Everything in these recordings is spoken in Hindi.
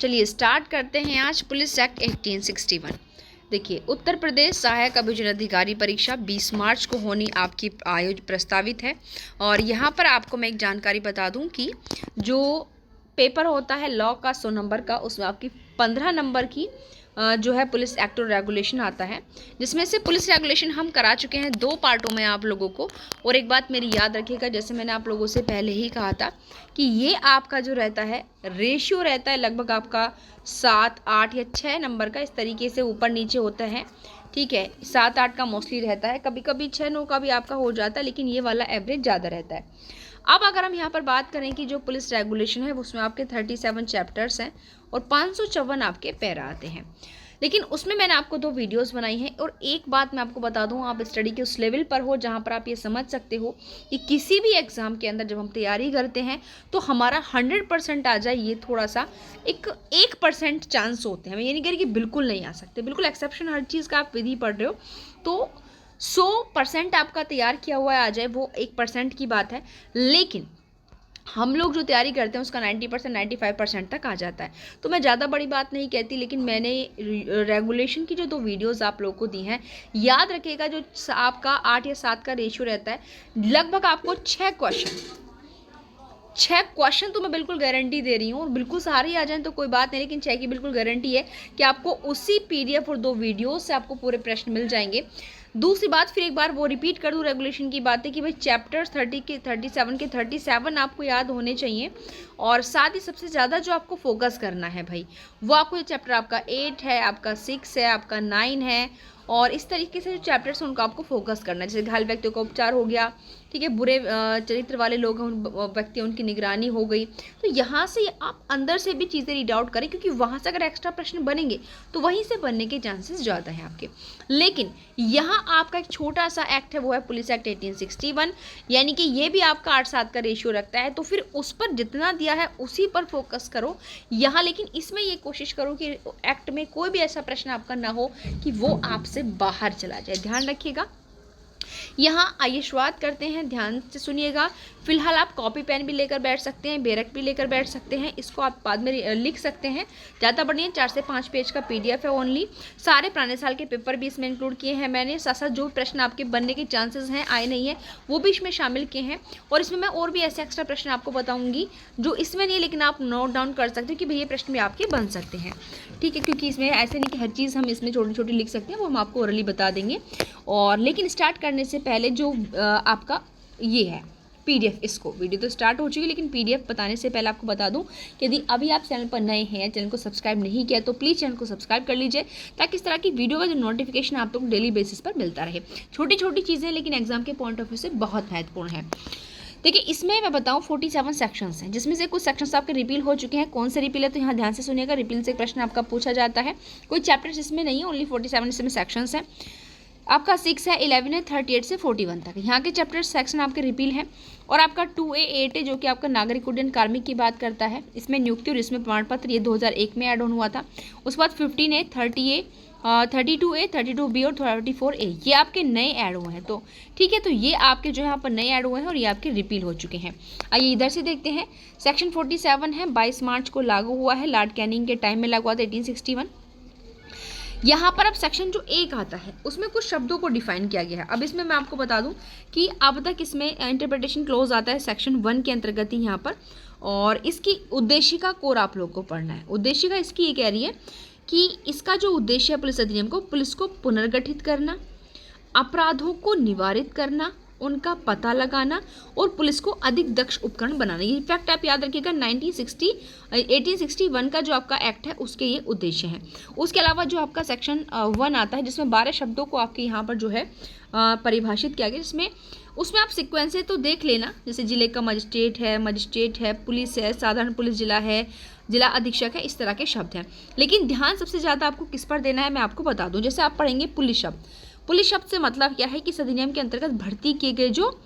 चलिए स्टार्ट करते हैं आज पुलिस एक्ट 1861। देखिए, उत्तर प्रदेश सहायक अभियोजन अधिकारी परीक्षा 20 मार्च को होनी आपकी प्रस्तावित है। और यहाँ पर आपको मैं एक जानकारी बता दूँ कि जो पेपर होता है लॉ का 100 नंबर का, उसमें आपकी 15 नंबर की जो है पुलिस एक्ट और रेगुलेशन आता है, जिसमें से पुलिस रेगुलेशन हम करा चुके हैं 2 पार्टों में आप लोगों को। और एक बात मेरी याद रखिएगा, जैसे मैंने आप लोगों से पहले ही कहा था कि ये आपका जो रहता है रेशियो रहता है लगभग आपका 7, 8 या 6 नंबर का, इस तरीके से ऊपर नीचे होता है। ठीक है, 7, 8 का मोस्टली रहता है, कभी कभी 6, 9 का भी आपका हो जाता है, लेकिन ये वाला एवरेज ज़्यादा रहता है। अब अगर हम यहाँ पर बात करें कि जो पुलिस रेगुलेशन है उसमें आपके 37 चैप्टर्स हैं और 554 आपके पैरा आते हैं। लेकिन उसमें मैंने आपको 2 वीडियोस बनाई हैं। और एक बात मैं आपको बता दूं, आप स्टडी के उस लेवल पर हो जहाँ पर आप ये समझ सकते हो कि किसी भी एग्ज़ाम के अंदर जब हम तैयारी करते हैं तो हमारा 100% आ जाए, ये थोड़ा सा 1% चांस होते हैं। मैं ये नहीं कह रही कि बिल्कुल नहीं आ सकते, बिल्कुल एक्सेप्शन हर चीज़ का आप विधि पढ़ रहे हो तो 100% आपका तैयार किया हुआ आ जाए, वो 1% की बात है। लेकिन हम लोग जो तैयारी करते हैं उसका 90%, 95% तक आ जाता है। तो मैं ज़्यादा बड़ी बात नहीं कहती, लेकिन मैंने रेगुलेशन की जो 2 वीडियोस आप लोगों को दी हैं, याद रखिएगा जो आपका 8 या 7 का रेशियो रहता है, लगभग आपको 6 क्वेश्चन तो मैं बिल्कुल गारंटी दे रही हूँ, और बिल्कुल सारे ही आ जाएं तो कोई बात नहीं, लेकिन 6 की बिल्कुल गारंटी है कि आपको उसी PDF और 2 वीडियोस से आपको पूरे प्रश्न मिल जाएंगे। दूसरी बात, फिर एक बार वो रिपीट कर दूँ रेगुलेशन की बातें कि भाई चैप्टर्स 30 के 37 आपको याद होने चाहिए। और साथ ही सबसे ज़्यादा जो आपको फोकस करना है भाई, वो आपको चैप्टर आपका 8 है, आपका 6 है, आपका 9 है, और इस तरीके से जो चैप्टर्स हैं उनको आपको फोकस करना है। जैसे घायल व्यक्तियों का उपचार हो गया, ठीक है, बुरे चरित्र वाले लोग हैं व्यक्ति, उनकी निगरानी हो गई। तो यहाँ से आप अंदर से भी चीज़ें रीड आउट करें, क्योंकि वहाँ से अगर एक्स्ट्रा प्रश्न बनेंगे तो वहीं से बनने के चांसेस ज़्यादा हैं आपके। लेकिन यहाँ आपका एक छोटा सा एक्ट है, वो है पुलिस एक्ट 1861, यानी कि ये भी आपका 8-7 का रेशियो रखता है। तो फिर उस पर जितना दिया है उसी पर फोकस करो यहाँ। लेकिन इसमें ये कोशिश करो कि एक्ट में कोई भी ऐसा प्रश्न आपका ना हो कि वो आपसे बाहर चला जाए, ध्यान रखिएगा। यहाँ आइए शुरुआत करते हैं, ध्यान से सुनिएगा। फिलहाल आप कॉपी पेन भी लेकर बैठ सकते हैं, बेरक भी लेकर बैठ सकते हैं, इसको आप बाद में लिख सकते हैं। ज़्यादा बड़ी है, 4 से 5 पेज का PDF है ओनली। सारे पुराने साल के पेपर भी इसमें इंक्लूड किए हैं मैंने, साथ साथ जो प्रश्न आपके बनने के चांसेस हैं, आए नहीं है, वो भी इसमें शामिल किए हैं। और इसमें मैं और भी ऐसे एक्स्ट्रा प्रश्न आपको बताऊँगी जो इसमें नहीं, लेकिन आप नोट डाउन कर सकते हो कि भाई ये प्रश्न भी आपके बन सकते हैं। ठीक है, क्योंकि इसमें ऐसे नहीं कि हर चीज़ हम इसमें छोटी छोटी लिख सकते हैं, वो हम आपको ओरली बता देंगे। और लेकिन स्टार्ट करने से पहले जो आपका ये है PDF, इसको वीडियो तो स्टार्ट हो चुकी है, लेकिन PDF बताने से पहले आपको बता दूं कि यदि अभी आप चैनल पर नए हैं, चैनल को सब्सक्राइब नहीं किया, तो प्लीज़ चैनल को सब्सक्राइब कर लीजिए, ताकि इस तरह की वीडियो का जो नोटिफिकेशन आप लोग को डेली बेसिस पर मिलता रहे। छोटी छोटी चीज़ें, लेकिन एग्जाम के पॉइंट ऑफ व्यू से बहुत महत्वपूर्ण है। देखिए, इसमें मैं बताऊं 47 सेक्शंस हैं, जिसमें से कुछ सेक्शंस आपके रिपील हो चुके हैं। कौन से रिपील है, तो यहाँ ध्यान से सुनिएगा, रिपील से प्रश्न आपका पूछा जाता है। कोई चैप्टर्स इसमें नहीं है, ओनली 47 इसमें सेक्शंस हैं। आपका 6 है, 11 है, 38 से 41 तक यहाँ के चैप्टर सेक्शन आपके रिपील हैं। और आपका 2A 8 है, जो कि आपका नागरिक उड्डयन कार्मिक की बात करता है। इसमें नियुक्ति और इसमें प्रमाण पत्र, ये 2001 में ऐड ऑन हुआ था। उसके बाद 15A 30A 32A 32B और 34A, ये आपके नए ऐड हुए हैं। तो ठीक है, तो ये आपके जो है यहाँ पर नए ऐड हुए हैं और ये आपके रिपील हो चुके हैं। आइए इधर से देखते हैं। सेक्शन 47 है, 22 मार्च को लागू हुआ है, लॉर्ड कैनिंग के टाइम में लागू हुआ था 1861। यहाँ पर अब सेक्शन जो 1 आता है उसमें कुछ शब्दों को डिफाइन किया गया है। अब इसमें मैं आपको बता दूं कि अब तक इसमें इंटरप्रिटेशन क्लोज आता है सेक्शन 1 के अंतर्गत ही यहाँ पर। और इसकी उद्देशिका कोर आप लोग को पढ़ना है। उद्देशिका इसकी ये कह रही है कि इसका जो उद्देश्य है पुलिस अधिनियम को, पुलिस को पुनर्गठित करना, अपराधों को निवारित करना, उनका पता लगाना और पुलिस को अधिक दक्ष उपकरण बनाना। ये फैक्ट आप याद रखिएगा, 1861 का जो आपका एक्ट है उसके ये उद्देश्य हैं। उसके अलावा जो आपका सेक्शन 1 आता है, जिसमें 12 शब्दों को आपके यहाँ पर जो है परिभाषित किया गया, जिसमें उसमें आप सिक्वेंस है तो देख लेना, जैसे जिले का मजिस्ट्रेट है, पुलिस है, साधारण पुलिस जिला है, जिला अधीक्षक है, इस तरह के शब्द हैं। लेकिन ध्यान सबसे ज़्यादा आपको किस पर देना है, मैं आपको बता दूं। जैसे आप पढ़ेंगे पुलिस शब्द, पुलिस शब्द से मतलब क्या है कि इस अधिनियम के अंतर्गत भर्ती किए गए जो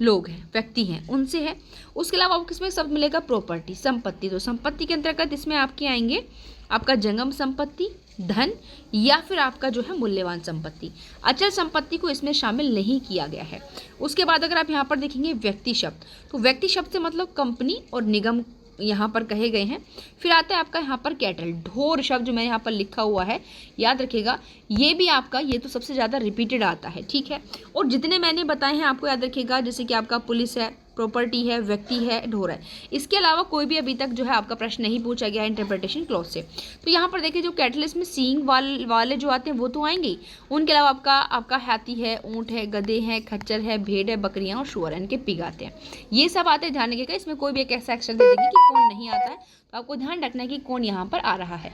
लोग हैं, व्यक्ति हैं, उनसे है। उसके अलावा आपको किसमें शब्द मिलेगा, प्रॉपर्टी, संपत्ति। तो संपत्ति के अंतर्गत इसमें आपके आएंगे आपका जंगम संपत्ति, धन, या फिर आपका जो है मूल्यवान संपत्ति। अचल संपत्ति को इसमें शामिल नहीं किया गया है। उसके बाद अगर आप यहाँ पर देखेंगे व्यक्ति शब्द, तो व्यक्ति शब्द से मतलब कंपनी और निगम यहाँ पर कहे गए हैं। फिर आता है आपका यहाँ पर कैटल, ढोर शब्द जो मैं यहाँ पर लिखा हुआ है याद रखिएगा, ये भी आपका, ये तो सबसे ज़्यादा रिपीटेड आता है, ठीक है। और जितने मैंने बताए हैं आपको याद रखिएगा, जैसे कि आपका पुलिस है, प्रॉपर्टी है, व्यक्ति है, ढोर है, इसके अलावा कोई भी अभी तक जो है आपका प्रश्न नहीं पूछा गया है इंटरप्रिटेशन क्लॉज से। तो यहाँ पर देखिए जो कैटलिस्ट में सींग वाले जो आते हैं वो तो आएंगे ही, उनके अलावा आपका हाथी है, ऊँट है, गधे हैं, खच्चर है, भेड़ है, बकरियाँ और शुअर है, इनके पिग आते हैं, ये सब आते हैं। ध्यान रखिएगा इसमें कोई भी एक ऐसा अक्षर दे देंगे कि कौन नहीं आता है, तो आपको ध्यान रखना है कि कौन यहाँ पर आ रहा है।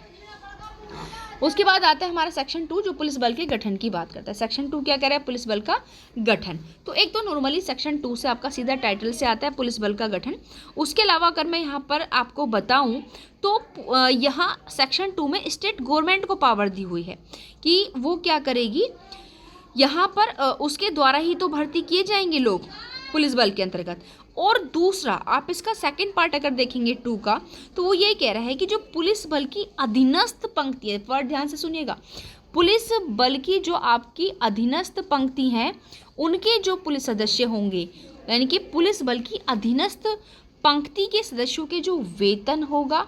उसके बाद आता है हमारा सेक्शन 2 जो पुलिस बल के गठन की बात करता है। सेक्शन 2 क्या कह रहा है? पुलिस बल का गठन। तो एक तो नॉर्मली सेक्शन 2 से आपका सीधा टाइटल से आता है पुलिस बल का गठन। उसके अलावा अगर मैं यहाँ पर आपको बताऊँ तो यहाँ सेक्शन 2 में स्टेट गवर्नमेंट को पावर दी हुई है कि वो क्या करेगी, यहाँ पर उसके द्वारा ही तो भर्ती किए जाएंगे लोग पुलिस बल के अंतर्गत। और दूसरा आप इसका सेकंड पार्ट अगर देखेंगे 2 का, तो वो ये कह रहा है कि जो पुलिस बल की अधीनस्थ पंक्ति है, वर्ड ध्यान से सुनिएगा, पुलिस बल की जो आपकी अधीनस्थ पंक्ति हैं उनके जो पुलिस सदस्य होंगे, यानी कि पुलिस बल की अधीनस्थ पंक्ति के सदस्यों के जो वेतन होगा,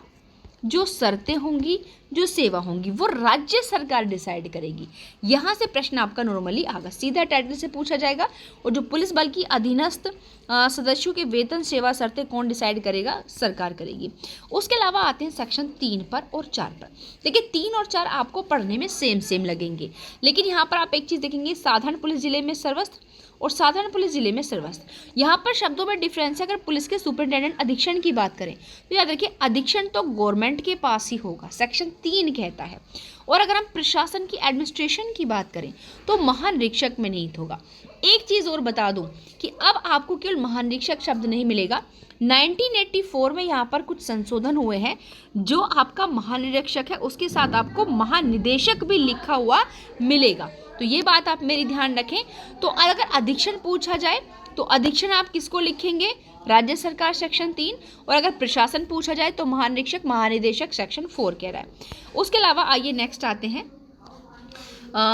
जो शर्तें होंगी, जो सेवा होंगी, वो राज्य सरकार डिसाइड करेगी। यहाँ से प्रश्न आपका नॉर्मली आएगा, सीधा टाइटल से पूछा जाएगा। और जो पुलिस बल की अधीनस्थ सदस्यों के वेतन, सेवा, शर्तें कौन डिसाइड करेगा? सरकार करेगी। उसके अलावा आते हैं सेक्शन 3 पर और 4 पर। देखिए 3 और 4 आपको पढ़ने में सेम लगेंगे, लेकिन यहाँ पर आप एक चीज़ देखेंगे, साधारण पुलिस जिले में सर्वस्थ और साधारण पुलिस जिले में सर्वस्थ। यहाँ पर शब्दों में डिफरेंस है। अगर पुलिस के सुपरिटेंडेंट अधीक्षण की बात करें तो याद रखिए अधीक्षण तो गवर्नमेंट के पास ही होगा, सेक्शन 3 कहता है। और अगर हम प्रशासन की एडमिनिस्ट्रेशन की बात करें तो महानिरीक्षक में निहित होगा। एक चीज़ और बता दूं कि अब आपको केवल महानिरीक्षक शब्द नहीं मिलेगा, 1984 में यहाँ पर कुछ संशोधन हुए हैं, जो आपका महानिरीक्षक है उसके साथ आपको महानिदेशक भी लिखा हुआ मिलेगा। तो ये बात आप मेरी ध्यान रखें। तो अगर अधीक्षण पूछा जाए तो अधीक्षण आप किसको लिखेंगे? राज्य सरकार सेक्शन 3। और अगर प्रशासन पूछा जाए तो महानिरीक्षक, महानिदेशक सेक्शन 4 कह रहा है। उसके अलावा आइए नेक्स्ट आते हैं,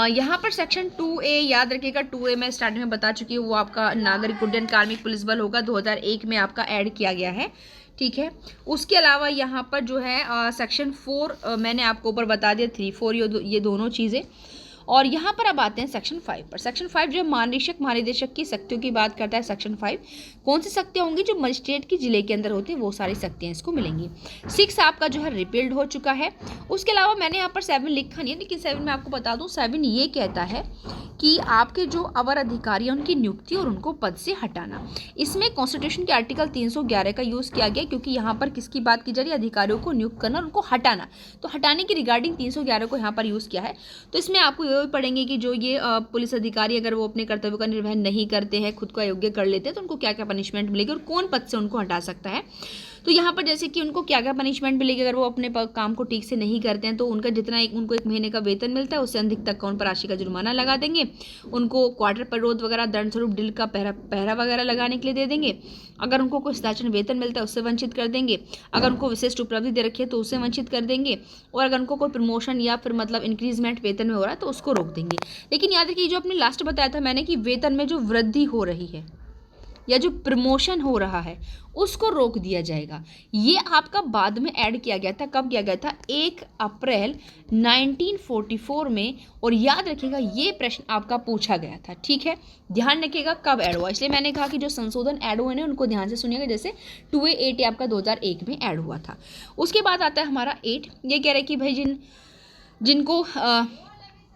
यहाँ पर सेक्शन 2A याद रखिएगा, 2A मैं स्टार्टिंग में बता चुकी हूँ, वो आपका नागरिक उड्डयन कार्मिक पुलिस बल होगा, 2001 में आपका ऐड किया गया है, ठीक है। उसके अलावा यहाँ पर जो है सेक्शन 4 मैंने आपको ऊपर बता दिया, 3, 4 ये दोनों चीज़ें। और यहाँ पर अब आते हैं सेक्शन 5 पर। सेक्शन 5 जो है महानिरीक्षक, महानिदेशक की शक्तियों की बात करता है। सेक्शन 5 कौन सी शक्तियाँ होंगी? जो मजिस्ट्रेट की जिले के अंदर होती है वो सारी शक्तियाँ इसको मिलेंगी। 6 आपका जो है रिपील्ड हो चुका है। उसके अलावा मैंने यहाँ पर 7 लिखा नहीं है, लेकिन 7 में आपको बता दूँ, 7 ये कहता है कि आपके जो अवर अधिकारी हैं उनकी नियुक्ति और उनको पद से हटाना। इसमें कॉन्स्टिट्यूशन के आर्टिकल 311 का यूज़ किया गया, क्योंकि यहाँ पर किसकी बात की जा रही है? अधिकारियों को नियुक्त करना और उनको हटाना। तो हटाने की रिगार्डिंग 311 को यहाँ पर यूज़ किया है। तो इसमें आपको ये पढ़ेंगे कि जो ये पुलिस अधिकारी अगर वो अपने कर्तव्य का निर्वहन नहीं करते हैं, खुद को अयोग्य कर लेते हैं, तो उनको क्या क्या पनिशमेंट मिलेगी और कौन पद से उनको हटा सकता है। तो यहाँ पर जैसे कि उनको क्या क्या पनिशमेंट मिलेगी अगर वो अपने काम को ठीक से नहीं करते हैं, तो उनका जितना उनको 1 महीने का वेतन मिलता है उससे अधिक तक का उन पर राशि का जुर्माना लगा देंगे। उनको क्वार्टर प्रतिरोध वगैरह, दंड स्वरूप डिल का पहरा वगैरह लगाने के लिए दे देंगे। अगर उनको कोई सदाचरण वेतन मिलता है उससे वंचित कर देंगे। अगर उनको विशिष्ट उपलब्धि दे रखी है तो उससे वंचित कर देंगे। और अगर उनको कोई प्रमोशन या फिर मतलब इंक्रीजमेंट वेतन में हो रहा है तो उसको रोक देंगे। लेकिन याद रखिए जो अपने लास्ट बताया था मैंने कि वेतन में जो वृद्धि हो रही है या जो प्रमोशन हो रहा है उसको रोक दिया जाएगा। ये आपका बाद में ऐड किया गया था। कब किया गया था? 1 अप्रैल 1944 में। और याद रखिएगा ये प्रश्न आपका पूछा गया था, ठीक है। ध्यान रखिएगा कब ऐड हुआ, इसलिए मैंने कहा कि जो संशोधन ऐड हुए हैं उनको ध्यान से सुनिएगा। जैसे 2A 8 आपका 2001 में ऐड हुआ था। उसके बाद आता है हमारा 8, ये कह रहे हैं कि भाई जिनको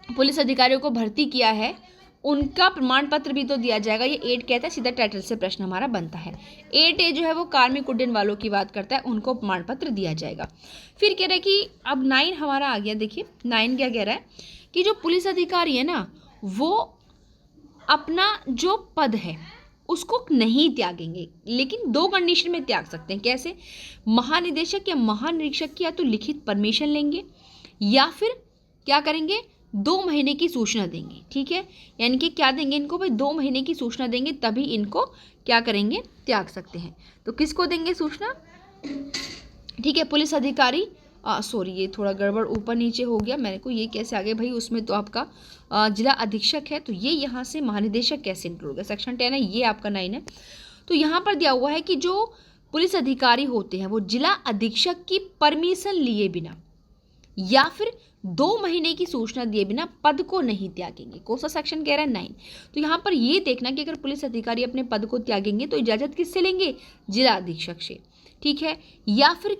पुलिस अधिकारियों को भर्ती किया है उनका प्रमाण पत्र भी तो दिया जाएगा। ये 8 कहता है, सीधा टाइटल से प्रश्न हमारा बनता है। 8A जो है वो कार्मिक उड्डयन वालों की बात करता है, उनको प्रमाण पत्र दिया जाएगा। फिर कह रहे हैं कि अब 9 हमारा आ गया। देखिए 9 क्या कह रहा है कि जो पुलिस अधिकारी है ना वो अपना जो पद है उसको नहीं त्यागेंगे, लेकिन 2 कंडीशन में त्याग सकते हैं। कैसे? महानिदेशक या महानिरीक्षक की या तो लिखित परमिशन लेंगे या फिर क्या करेंगे, 2 महीने की सूचना देंगे, ठीक है। यानी कि क्या देंगे इनको भाई? 2 महीने की सूचना देंगे, तभी इनको क्या करेंगे, त्याग सकते हैं। तो किसको देंगे सूचना? ठीक है, पुलिस अधिकारी, सॉरी ये थोड़ा गड़बड़ ऊपर नीचे हो गया, मेरे को ये कैसे आ गया भाई? उसमें तो आपका जिला अधीक्षक है, तो ये यहाँ से महानिदेशक कैसे इंक्लूड होगा? सेक्शन 10 है, ये आपका 9 है। तो यहाँ पर दिया हुआ है कि जो पुलिस अधिकारी होते हैं वो जिला अधीक्षक की परमिशन लिए बिना या फिर 2 महीने की सूचना दिए बिना पद को नहीं त्यागेंगे। कौन सा सेक्शन कह रहा है? 9। तो यहाँ पर ये देखना कि अगर पुलिस अधिकारी अपने पद को त्यागेंगे तो इजाज़त किससे लेंगे? जिला अधीक्षक से, ठीक है। या फिर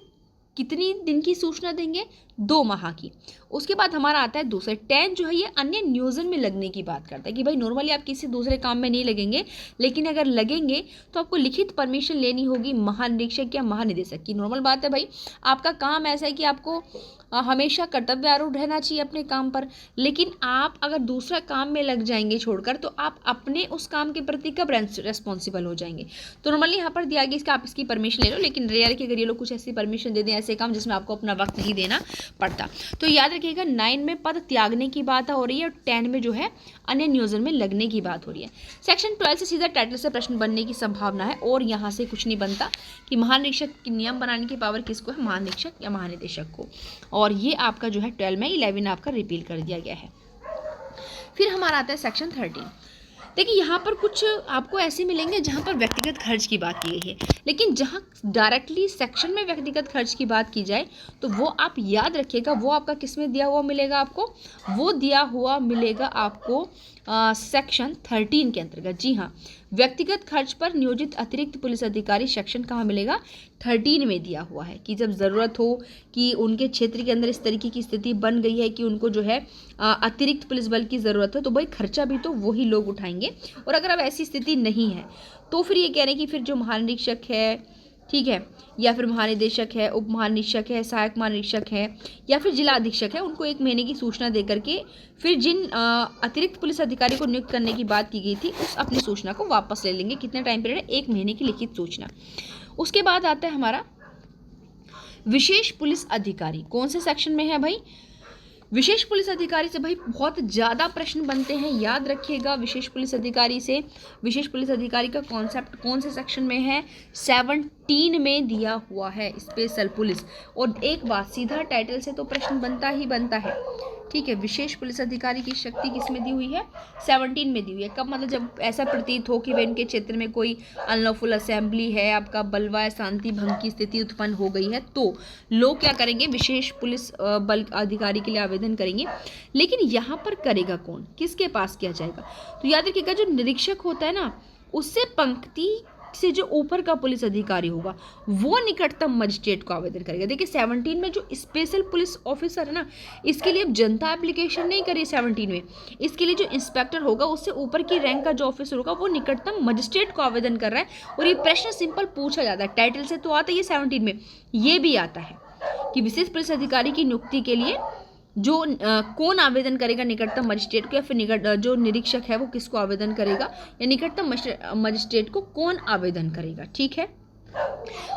कितनी दिन की सूचना देंगे? 2 माह की। उसके बाद हमारा आता है दूसरा 10 जो है ये अन्य नियोजन में लगने की बात करता है कि भाई नॉर्मली आप किसी दूसरे काम में नहीं लगेंगे, लेकिन अगर लगेंगे तो आपको लिखित परमिशन लेनी होगी महानिरीक्षक या महानिदेशक की। नॉर्मल बात है भाई, आपका काम ऐसा है कि आपको हमेशा कर्तव्य आरूढ़ रहना चाहिए अपने काम पर, लेकिन आप अगर दूसरा काम में लग जाएंगे छोड़कर तो आप अपने उस काम के प्रति कब रेस्पॉन्सिबल हो जाएंगे। तो नॉर्मली यहाँ पर दिया गया इसका आप इसकी परमिशन ले लो, लेकिन रेयर कि अगर ये लोग कुछ ऐसी परमिशन दे दें ऐसे काम जिसमें आपको अपना वक्त नहीं देना पड़ता। तो याद रखिएगा 9 में पद त्यागने की बात हो रही है और 10 में जो है अन्य नियोजन में लगने की बात हो रही है। सेक्शन 12 से सीधा टाइटल से प्रश्न बनने की संभावना है और यहाँ से कुछ नहीं बनता कि महानिरीक्षक की नियम बनाने की पावर किसको है? महानिरीक्षक या महानिदेशक को। और ये आपका जो है 12 में 11 आपका रिपील कर दिया गया है। फिर हमारा आता है सेक्शन 13। देखिए यहाँ पर कुछ आपको ऐसे मिलेंगे जहाँ पर व्यक्तिगत खर्च की बात की गई है, लेकिन जहाँ डायरेक्टली सेक्शन में व्यक्तिगत खर्च की बात की जाए तो वो आप याद रखिएगा, वो आपका किस में दिया हुआ मिलेगा आपको? वो दिया हुआ मिलेगा आपको सेक्शन 13 के अंतर्गत। जी हाँ, व्यक्तिगत खर्च पर नियोजित अतिरिक्त पुलिस अधिकारी सेक्शन कहाँ मिलेगा? 13 में दिया हुआ है कि जब ज़रूरत हो कि उनके क्षेत्र के अंदर इस तरीके की स्थिति बन गई है कि उनको जो है अतिरिक्त पुलिस बल की ज़रूरत है, तो भाई खर्चा भी तो वही लोग उठाएंगे। और अगर अब ऐसी स्थिति नहीं है तो फिर ये कह रहे हैं कि फिर जो महानिरीक्षक है, ठीक है, या फिर महानिदेशक है, उप महानिरीक्षक है, सहायक महानिरीक्षक है या फिर जिला अधीक्षक है, उनको 1 महीने की सूचना देकर के फिर जिन अतिरिक्त पुलिस अधिकारी को नियुक्त करने की बात की गई थी उस अपनी सूचना को वापस ले लेंगे। कितने टाइम पीरियड? 1 महीने की लिखित सूचना। उसके बाद आता है हमारा विशेष पुलिस अधिकारी। कौन से सेक्शन में है भाई? विशेष पुलिस अधिकारी से भाई बहुत ज़्यादा प्रश्न बनते हैं, याद रखिएगा। विशेष पुलिस अधिकारी से, विशेष पुलिस अधिकारी का कॉन्सेप्ट कौन से सेक्शन में है? 17 में दिया हुआ है, स्पेशल पुलिस। और एक बात, सीधा टाइटल से तो प्रश्न बनता ही बनता है, ठीक है। विशेष पुलिस अधिकारी की शक्ति किस में दी हुई है? 17 में दी हुई है। कब? मतलब जब ऐसा प्रतीत हो कि वे इनके क्षेत्र में कोई अनलॉफुल असेंबली है, आपका बलवा शांति भंग की स्थिति उत्पन्न हो गई है, तो लोग क्या करेंगे? विशेष पुलिस बल अधिकारी के लिए आवेदन करेंगे। लेकिन यहाँ पर करेगा कौन? किसके पास किया जाएगा? तो याद रखिएगा जो निरीक्षक होता है ना, उससे पंक्ति से जो ऊपर का पुलिस अधिकारी होगा वो निकटतम मजिस्ट्रेट को आवेदन करेगा। देखिए 17 में जो स्पेशल पुलिस ऑफिसर है ना, इसके लिए अब जनता एप्लीकेशन नहीं करी 17 में, इसके लिए जो इंस्पेक्टर होगा उससे ऊपर की रैंक का जो ऑफिसर होगा वो निकटतम मजिस्ट्रेट को आवेदन कर रहा है। और ये प्रश्न सिंपल पूछा जाता है, टाइटल से तो आता है ये 17 में, ये भी आता है कि विशेष पुलिस अधिकारी की नियुक्ति के लिए जो कौन आवेदन करेगा? निकटतम मजिस्ट्रेट को, या फिर जो निरीक्षक है वो किसको आवेदन करेगा, या निकटतम मजिस्ट्रेट को कौन आवेदन करेगा, ठीक है।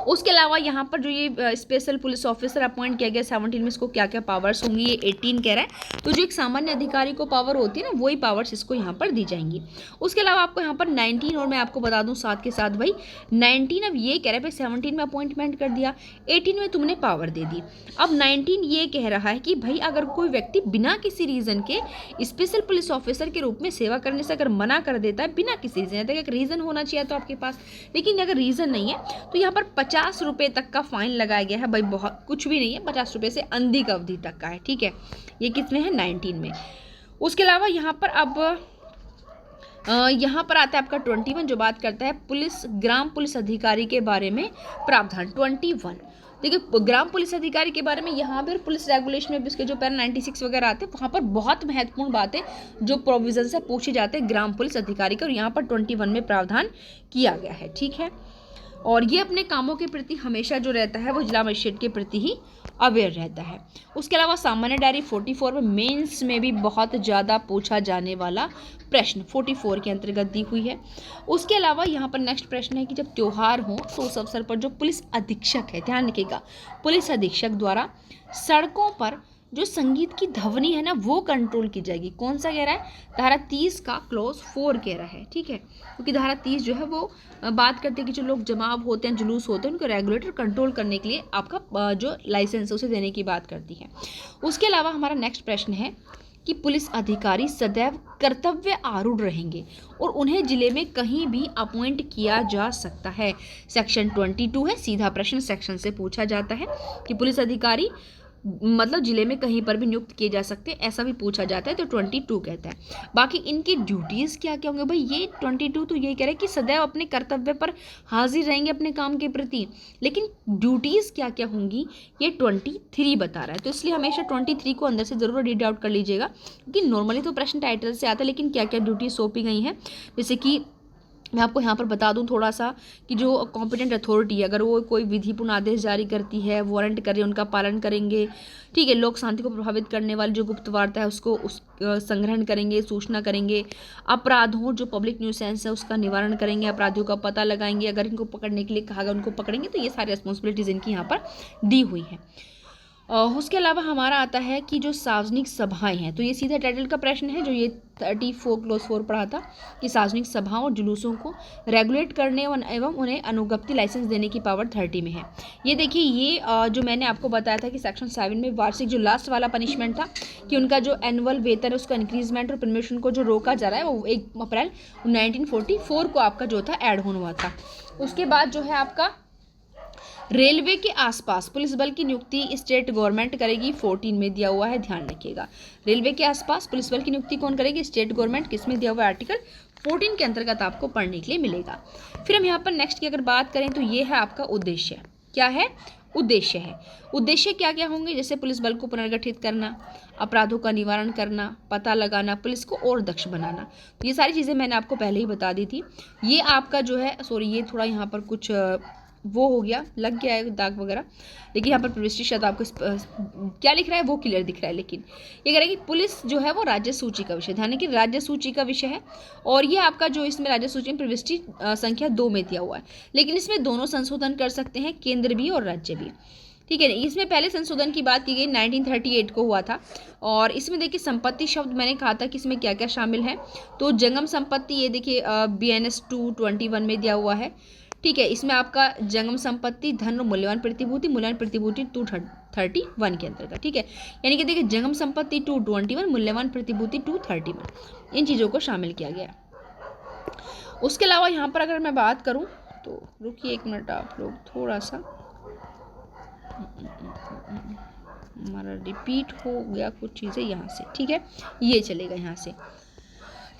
उसके अलावा यहाँ पर जो ये स्पेशल पुलिस ऑफिसर अपॉइंट किया गया 17 में, इसको क्या क्या पावर्स होंगी? ये 18 कह रहा है। तो जो एक सामान्य अधिकारी को पावर होती है ना, वही पावर्स इसको यहाँ पर दी जाएंगी। उसके अलावा आपको यहाँ पर 19, और मैं आपको बता दूँ साथ के साथ भाई 19 अब ये कह रहा है भाई 17 में अपॉइंटमेंट कर दिया, 18 में तुमने पावर दे दी। अब 19 ये कह रहा है कि भाई अगर कोई व्यक्ति बिना किसी रीज़न के स्पेशल पुलिस ऑफिसर के रूप में सेवा करने से अगर मना कर देता है, बिना किसी रीज़न, एक रीज़न होना चाहिए तो आपके पास, लेकिन अगर रीज़न नहीं है तो यहाँ पर 50 रुपये तक का फाइन लगाया गया है। भाई बहुत कुछ भी नहीं है, 50 रुपये से अधिक अवधि तक का है, ठीक है। ये कितने हैं? 19 में। उसके अलावा यहाँ पर अब यहाँ पर आता है आपका 21 जो बात करता है पुलिस ग्राम पुलिस अधिकारी के बारे में प्रावधान। 21 देखिए ग्राम पुलिस अधिकारी के बारे में यहाँ पर पुलिस रेगुलेशन में इसके जो पैरा 96 वगैरह आते हैं वहाँ पर बहुत महत्वपूर्ण बातें जो प्रोविजन से पूछे जाते हैं ग्राम पुलिस अधिकारी के, और यहाँ पर 21 में प्रावधान किया गया है, ठीक है। और ये अपने कामों के प्रति हमेशा जो रहता है वो जिला मजिस्ट्रेट के प्रति ही अवेयर रहता है। उसके अलावा सामान्य डायरी 44 में मेंस में भी बहुत ज़्यादा पूछा जाने वाला प्रश्न 44 के अंतर्गत दी हुई है। उसके अलावा यहाँ पर नेक्स्ट प्रश्न है कि जब त्यौहार हो तो उस अवसर पर जो पुलिस अधीक्षक है, ध्यान रखिएगा, पुलिस अधीक्षक द्वारा सड़कों पर जो संगीत की ध्वनि है ना वो कंट्रोल की जाएगी। कौन सा कह रहा है? धारा 30 का क्लॉज 4 कह रहा है, ठीक है, क्योंकि धारा 30 जो है वो बात करते हैं कि जो लोग जमाव होते हैं, जुलूस होते हैं, उनको रेगुलेटर कंट्रोल करने के लिए आपका जो लाइसेंस है उसे देने की बात करती है। उसके अलावा हमारा नेक्स्ट प्रश्न है कि पुलिस अधिकारी सदैव कर्तव्य आरूढ़ रहेंगे और उन्हें जिले में कहीं भी अपॉइंट किया जा सकता है। सेक्शन 22 है, सीधा प्रश्न सेक्शन से पूछा जाता है कि पुलिस अधिकारी मतलब जिले में कहीं पर भी नियुक्त किए जा सकते हैं, ऐसा भी पूछा जाता है, तो 22 कहता है। बाकी इनकी ड्यूटीज़ क्या क्या होंगे भाई, ये 22 तो ये कह रहे हैं कि सदैव अपने कर्तव्य पर हाजिर रहेंगे अपने काम के प्रति, लेकिन ड्यूटीज़ क्या क्या होंगी ये 23 बता रहा है। तो इसलिए हमेशा 23 को अंदर से ज़रूर रीड आउट कर लीजिएगा, क्योंकि नॉर्मली तो प्रश्न टाइटल से आता है, लेकिन क्या क्या ड्यूटीज सौंपी गई हैं, जैसे कि मैं आपको यहाँ पर बता दूँ थोड़ा सा कि जो कॉम्पिटेंट अथॉरिटी है, अगर वो कोई विधिपूर्ण आदेश जारी करती है, वारंट कर रही है, उनका पालन करेंगे, ठीक है। लोक शांति को प्रभावित करने वाली जो गुप्त वार्ता है उसको संग्रहण करेंगे, सूचना करेंगे। अपराधों जो पब्लिक न्यूसेंस है उसका निवारण करेंगे, अपराधियों का पता लगाएंगे, अगर इनको पकड़ने के लिए कहा गया उनको पकड़ेंगे। तो ये सारी रिस्पॉन्सिबिलिटीज़ इनकी यहाँ पर दी हुई है। उसके अलावा हमारा आता है कि जो सार्वजनिक सभाएं हैं, तो ये सीधा टाइटल का प्रश्न है जो ये 34 क्लोज 4 पढ़ा था कि सार्वजनिक सभाओं और जुलूसों को रेगुलेट करने एवं उन्हें अनुज्ञप्ति लाइसेंस देने की पावर 30 में है। ये देखिए, ये जो मैंने आपको बताया था कि सेक्शन 7 में वार्षिक जो लास्ट वाला पनिशमेंट था कि उनका जो एनुअल वेतन है उसका इंक्रीजमेंट और प्रमोशन को जो रोका जा रहा है वो 1 अप्रैल 1944 को आपका जो था ऐड होने हुआ था। उसके बाद जो है आपका रेलवे के आसपास पुलिस बल की नियुक्ति स्टेट गवर्नमेंट करेगी, 14 में दिया हुआ है, ध्यान रखिएगा। रेलवे के आसपास पुलिस बल की नियुक्ति कौन करेगी, स्टेट गवर्नमेंट, किस में दिया हुआ है, आर्टिकल 14 के अंतर्गत आपको पढ़ने के लिए मिलेगा। फिर हम यहाँ पर नेक्स्ट की अगर बात करें तो ये है आपका उद्देश्य। क्या है, उद्देश्य है। उद्देश्य क्या क्या होंगे, जैसे पुलिस बल को पुनर्गठित करना, अपराधों का निवारण करना, पता लगाना, पुलिस को और दक्ष बनाना। तो ये सारी चीज़ें मैंने आपको पहले ही बता दी थी। ये आपका जो है, सॉरी ये थोड़ा यहाँ पर कुछ वो हो गया, लग गया है दाग वगैरह, लेकिन यहाँ पर प्रविष्टि शब्द आपको क्या लिख रहा है वो क्लियर दिख रहा है। लेकिन ये कह रहा है कि पुलिस जो है वो राज्य सूची का विषय, ध्यान कि राज्य सूची का विषय है। और ये आपका जो इसमें राज्य सूची में प्रविष्टि संख्या 2 में दिया हुआ है, लेकिन इसमें दोनों संशोधन कर सकते हैं, केंद्र भी और राज्य भी, ठीक है। इसमें पहले संशोधन की बात की गई 1938 को हुआ था। और इसमें देखिए संपत्ति शब्द मैंने कहा था कि इसमें क्या क्या शामिल है, तो जंगम संपत्ति, ये देखिए BNS 221 में दिया हुआ है, ठीक है। इसमें आपका जंगम संपत्ति, धन और मूल्यवान प्रतिभूति 231 के अंतर्गत, ठीक है। यानी कि देखिए जंगम संपत्ति 221, मूल्यवान प्रतिभूति 231, इन चीज़ों को शामिल किया गया। उसके अलावा यहाँ पर अगर मैं बात करूँ तो रुकिए 1 मिनट आप लोग, थोड़ा सा हमारा रिपीट हो गया कुछ चीज़ें यहाँ से, ठीक है, ये चलेगा यहाँ से।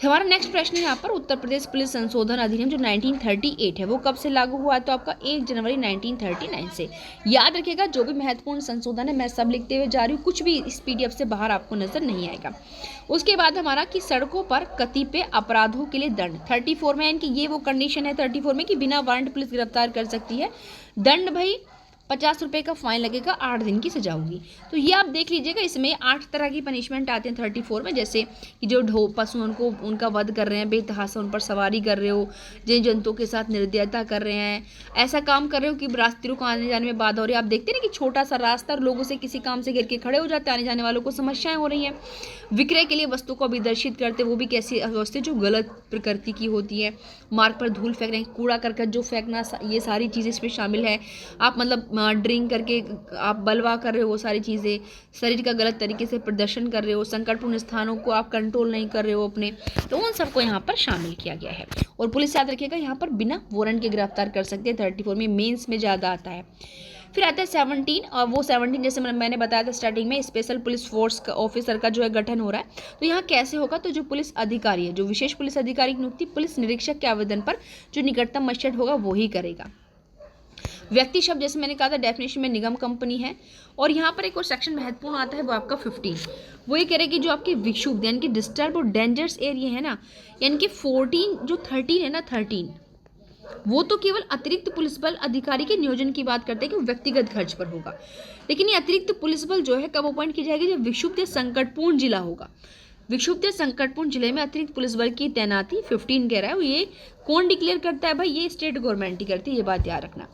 हमारा नेक्स्ट प्रश्न है यहाँ पर, उत्तर प्रदेश पुलिस संशोधन अधिनियम जो 1938 है वो कब से लागू हुआ, तो आपका 1 जनवरी 1939 से। याद रखिएगा जो भी महत्वपूर्ण संशोधन है मैं सब लिखते हुए जा रही हूँ, कुछ भी इस PDF से बाहर आपको नजर नहीं आएगा। उसके बाद हमारा कि सड़कों पर कतिपय अपराधों के लिए दंड 34 में, यानी कि ये वो कंडीशन है 34 में कि बिना वारंट पुलिस गिरफ्तार कर सकती है। दंड भाई 50 रुपये का फाइन लगेगा, 8 दिन की सजा होगी। तो ये आप देख लीजिएगा, इसमें 8 तरह की पनिशमेंट आते हैं 34 में, जैसे कि जो पशु उनको उनका वध कर रहे हैं, बेतहाशा उन पर सवारी कर रहे हो, जिन जंतुओं के साथ निर्दयता कर रहे हैं, ऐसा काम कर रहे हो कि रास्तियों को आने जाने में बाधा हो रही है। आप देखते हैं कि छोटा सा रास्ता और लोगों से किसी काम से घिर के खड़े हो जाते हैं, आने जाने वालों को समस्याएं हो रही हैं। विक्रय के लिए वस्तु को अभिदर्शित करते, वो भी कैसी वस्तु जो गलत प्रकृति की होती है। मार्ग पर धूल फेंक रहे हैं, कूड़ा करकट जो फेंकना, ये सारी चीज़ें इसमें शामिल है। आप मतलब ड्रिंक करके आप बलवा कर रहे हो, वो सारी चीज़ें, शरीर का गलत तरीके से प्रदर्शन कर रहे हो, संकटपूर्ण स्थानों को आप कंट्रोल नहीं कर रहे हो अपने, तो उन सबको यहाँ पर शामिल किया गया है। और पुलिस याद रखिएगा यहाँ पर बिना वारंट के गिरफ्तार कर सकते हैं, 34 में, मेंस में ज़्यादा आता है। फिर आता है 17, और वो 17 जैसे मैंने बताया था स्टार्टिंग में, स्पेशल पुलिस फोर्स का ऑफिसर का जो है गठन हो रहा है। तो यहाँ कैसे होगा, तो जो पुलिस अधिकारी है, जो विशेष पुलिस अधिकारी की नियुक्ति पुलिस निरीक्षक के आवेदन पर जो निकटतम मजिस्ट्रेट होगा वो ही करेगा। व्यक्ति शब्द जैसे मैंने कहा था डेफिनेशन में निगम कंपनी है। और यहाँ पर एक और सेक्शन महत्वपूर्ण आता है वो आपका 15, वो ये कह रहे कि जो आपके विक्षुब्ध यानी कि डिस्टर्ब और डेंजरस एरिया है ना, यानी कि 14 जो 13 है ना, 13 वो तो केवल अतिरिक्त पुलिस बल अधिकारी के नियोजन की बात करते हैं कि वो व्यक्तिगत खर्च पर होगा। लेकिन ये अतिरिक्त पुलिस बल जो है कब अपॉइंट की जाएगी, जब विक्षुब्ध या संकटपूर्ण जिला होगा। विक्षुब्ध या संकटपूर्ण जिले में अतिरिक्त पुलिस बल की तैनाती 15 कह रहा है, ये कौन डिक्लेयर करता है भाई, ये स्टेट गवर्नमेंट ही करती है, ये बात याद रखना।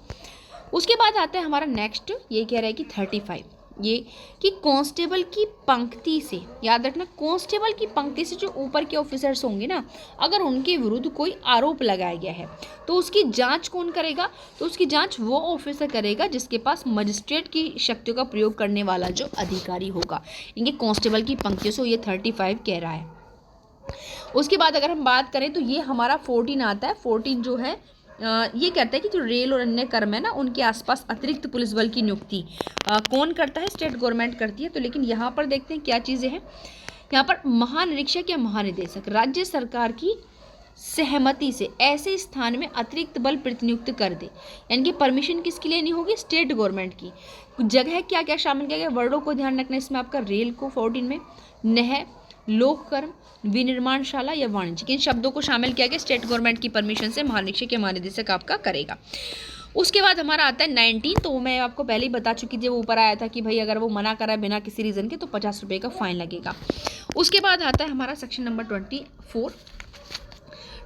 उसके बाद आता है हमारा नेक्स्ट, ये कह रहा है कि 35 ये कि कांस्टेबल की पंक्ति से, याद रखना, कांस्टेबल की पंक्ति से जो ऊपर के ऑफिसर्स होंगे ना, अगर उनके विरुद्ध कोई आरोप लगाया गया है तो उसकी जांच कौन करेगा? तो उसकी जांच वो ऑफिसर करेगा जिसके पास मजिस्ट्रेट की शक्तियों का प्रयोग करने वाला जो अधिकारी होगा। इनके कांस्टेबल की पंक्तियों से ये 35 कह रहा है। उसके बाद अगर हम बात करें तो ये हमारा 14 आता है। 14 जो है ये कहता है कि जो रेल और अन्य कर्म है ना, उनके आसपास अतिरिक्त पुलिस बल की नियुक्ति कौन करता है? स्टेट गवर्नमेंट करती है। तो लेकिन यहाँ पर देखते हैं क्या चीज़ें हैं। यहाँ पर महानिरीक्षक या महानिदेशक राज्य सरकार की सहमति से ऐसे स्थान में अतिरिक्त बल प्रतिनियुक्त कर दे, यानी कि परमिशन किसकी लेनी होगी? स्टेट गवर्नमेंट की। जगह क्या क्या शामिल किया गया? वर्डों को ध्यान रखना इसमें आपका, रेल को 14 में, नह, लोक कर्म, विनिर्माणशाला या वाणिज्य, इन शब्दों को शामिल किया गया। स्टेट गवर्नमेंट की परमिशन से महानिरीक्षक या महानिदेशक आपका करेगा। उसके बाद हमारा आता है 19। तो मैं आपको पहले ही बता चुकी थी, वो ऊपर आया था कि भाई अगर वो मना करा बिना किसी रीज़न के तो 50 रुपये का फाइन लगेगा। उसके बाद आता है हमारा सेक्शन नंबर 24।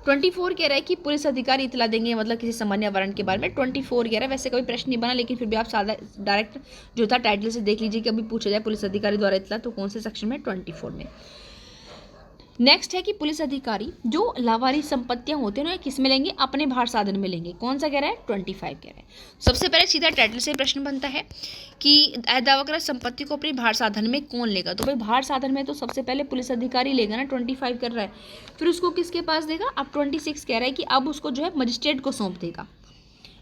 24 कह रहा है कि पुलिस अधिकारी इतला देंगे, मतलब किसी सामान्य वारंट के बारे में। 24 कह रहा है, वैसे कोई प्रश्न नहीं बना, लेकिन फिर भी आप सादा डायरेक्ट जो था टाइटल से देख लीजिए कि अभी पूछा जाए पुलिस अधिकारी द्वारा इतला, तो कौन से सेक्शन में? 24 में। नेक्स्ट है कि पुलिस अधिकारी जो लावारिस संपत्तियां होती हैं ना, किस में लेंगे? अपने भार साधन में लेंगे। कौन सा कह रहा है? 25 कह रहा है। सबसे पहले सीधा टाइटल से प्रश्न बनता है कि दावाग्रस्त संपत्ति को अपने भार साधन में कौन लेगा? तो भाई भार साधन में तो सबसे पहले पुलिस अधिकारी लेगा ना, 25 कर रहा है। फिर उसको किसके पास देगा? अब 26 कह रहा है कि अब उसको जो है मजिस्ट्रेट को सौंप देगा।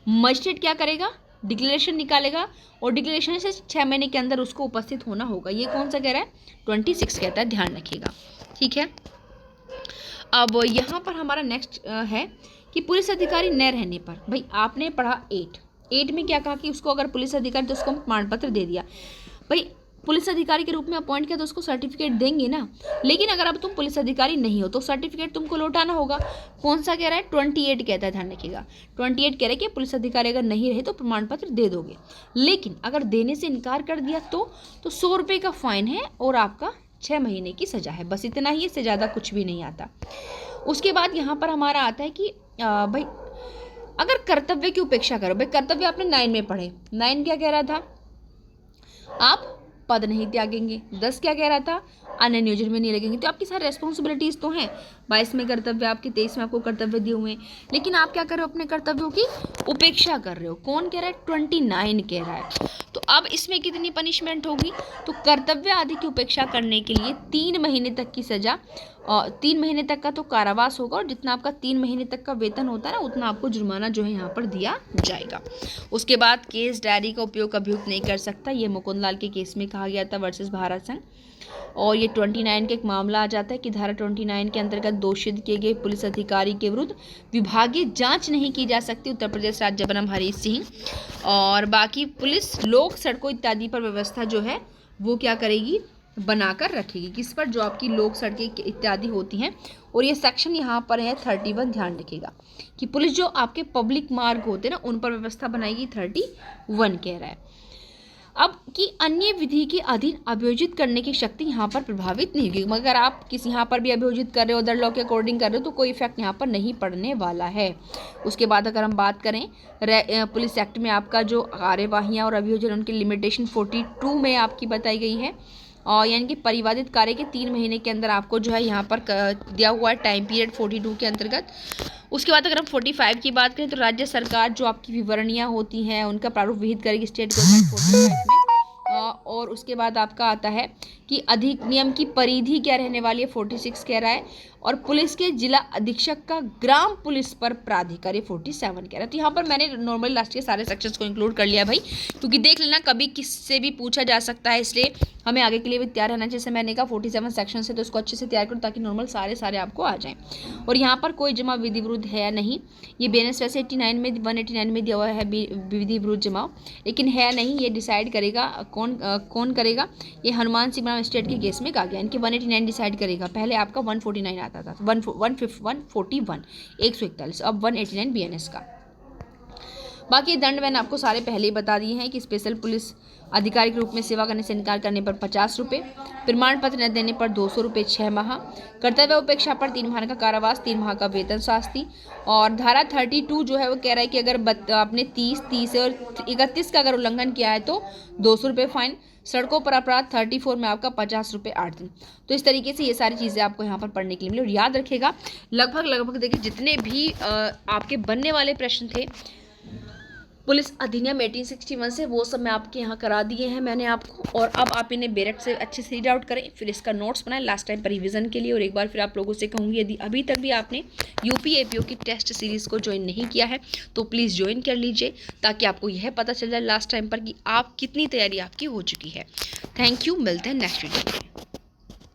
मजिस्ट्रेट क्या करेगा? डिक्लेरेशन निकालेगा और डिक्लेरेशन से 6 महीने के अंदर उसको उपस्थित होना होगा। ये कौन सा कह रहा है? 26 कहता है, ध्यान रखिएगा, ठीक है। अब यहाँ पर हमारा नेक्स्ट है कि पुलिस अधिकारी न रहने पर, भाई आपने पढ़ा 8 में क्या कहा कि उसको अगर पुलिस अधिकारी तो उसको प्रमाण पत्र दे दिया। भाई पुलिस अधिकारी के रूप में अपॉइंट किया तो उसको सर्टिफिकेट देंगे ना, लेकिन अगर अब तुम पुलिस अधिकारी नहीं हो तो सर्टिफिकेट तुमको लौटाना होगा। कौन सा कह रहा है? 28 कहता है, ध्यान रखिएगा। 28 कह रहा है कि पुलिस अधिकारी अगर नहीं रहे तो प्रमाण पत्र दे दोगे, लेकिन अगर देने से इनकार कर दिया तो 100 रुपये का फाइन है और आपका 6 महीने की सजा है। बस इतना ही, इससे ज़्यादा कुछ भी नहीं आता। उसके बाद यहाँ पर हमारा आता है कि भाई अगर कर्तव्य की उपेक्षा करो, भाई कर्तव्य आपने 9 में पढ़े। 9 क्या कह रहा था? आप पद नहीं त्यागेंगे। 10 क्या कह रहा था? अन्य नियोजन में नहीं लगेंगे। तो आपकी सारी रेस्पॉन्सिबिलिटीज़ तो हैं। 22 में कर्तव्य आपके, 23 में आपको कर्तव्य दिए हुए हैं, लेकिन आप क्या कर रहे हो? अपने कर्तव्यों की उपेक्षा कर रहे हो। कौन कह रहा है? 29 कह रहा है। तो अब इसमें कितनी पनिशमेंट होगी? तो कर्तव्य आदि की उपेक्षा करने के लिए 3 महीने तक की सजा और 3 महीने तक का तो कारावास होगा, और जितना आपका 3 महीने तक का वेतन होता है ना, उतना आपको जुर्माना जो है यहाँ पर दिया जाएगा। उसके बाद केस डायरी का उपयोग अभियुक्त नहीं कर सकता। ये मुकुंदलाल के केस में कहा गया था वर्सेस भारत संघ। और ये 29 का एक मामला आ जाता है कि धारा 29 के अंतर्गत दोषित किए गए पुलिस अधिकारी के विरुद्ध विभागीय जांच नहीं की जा सकती। उत्तर प्रदेश राज्य बनाम हरीश सिंह। और बाकी पुलिस लोक सड़कों इत्यादि पर व्यवस्था जो है वो क्या करेगी? बनाकर रखेगी। किस पर? जो आपकी लोक सड़कें इत्यादि होती हैं। और ये सेक्शन यहाँ पर है 31, ध्यान रखिएगा कि पुलिस जो आपके पब्लिक मार्ग होते हैं ना, उन पर व्यवस्था बनाएगी। 31 कह रहा है। अब कि अन्य विधि के अधीन अभियोजित करने की शक्ति यहाँ पर प्रभावित नहीं होगी। मगर आप किसी यहाँ पर भी अभियोजित कर रहे हो, अदर लॉ के अकॉर्डिंग कर रहे हो, तो कोई इफेक्ट यहाँ पर नहीं पड़ने वाला है। उसके बाद अगर हम बात करें पुलिस एक्ट में आपका जो कार्यवाहियाँ और अभियोजन, उनकी लिमिटेशन 42 में आपकी बताई गई है। और यानी कि परिवादित कार्य के 3 महीने के अंदर आपको जो है यहाँ पर दिया हुआ है टाइम पीरियड 42 के अंतर्गत। उसके बाद अगर हम 45 की बात करें तो राज्य सरकार जो आपकी विवरणियाँ होती हैं उनका प्रारूप विहित करेगी स्टेट गवर्नमेंट 45 में। और उसके बाद आपका आता है कि अधिनियम की परिधि क्या रहने वाली है? 46 कह रहा है। और पुलिस के जिला अधीक्षक का ग्राम पुलिस पर प्राधिकारी 47 कह रहा है। तो यहाँ पर मैंने नॉर्मली लास्ट के सारे सेक्शंस को इंक्लूड कर लिया भाई, क्योंकि देख लेना कभी किससे भी पूछा जा सकता है, इसलिए हमें आगे के लिए भी तैयार रहना। जैसे मैंने कहा 47 सेक्शन से, तो इसको अच्छे से तैयार करो ताकि नॉर्मल सारे आपको आ जाएं। और यहाँ पर कोई जमा विधि विरुद्ध है नहीं। ये BNS वैसे 89 में 189 में दिया हुआ है विधि विरुद्ध जमाव, लेकिन है नहीं। ये डिसाइड करेगा कौन करेगा? ये हनुमान सिंह बनाम स्टेट के केस में कहा गया, इनके 189 डिसाइड करेगा। पहले आपका 149 आता था, 141 141, अब 189 BNS का। बाकी दंड मैंने आपको सारे पहले ही बता दिए हैं कि स्पेशल पुलिस अधिकारी के रूप में सेवा करने से इनकार करने पर 50 रुपये, प्रमाण पत्र न देने पर 200 रुपये 6 माह, कर्तव्य उपेक्षा पर 3 माह का कारावास, 3 माह का वेतन शास्ति। और धारा 32 जो है वो कह रहा है कि अगर आपने 30 और 31 का अगर उल्लंघन किया है तो 200 रुपये फाइन। सड़कों पर अपराध 34 में आपका 50 रुपये 8 दिन। तो इस तरीके से ये सारी चीज़ें आपको यहाँ पर पढ़ने के लिए मिली। और याद रखिएगा लगभग देखिए जितने भी आपके बनने वाले प्रश्न थे पुलिस अधिनियम 1861 से, वो सब मैं आपके यहाँ करा दिए हैं मैंने आपको। और अब आप इन्हें बेरेट से अच्छे से रीड आउट करें, फिर इसका नोट्स बनाएं लास्ट टाइम पर रिवीजन के लिए। और एक बार फिर आप लोगों से कहूँगी यदि अभी तक भी आपने यूपीएपीओ की टेस्ट सीरीज़ को ज्वाइन नहीं किया है तो प्लीज़ ज्वाइन कर लीजिए, ताकि आपको यह पता चल जाए लास्ट टाइम पर कि आप कितनी तैयारी आपकी हो चुकी है। थैंक यू, मिलते हैं नेक्स्ट वीडियो।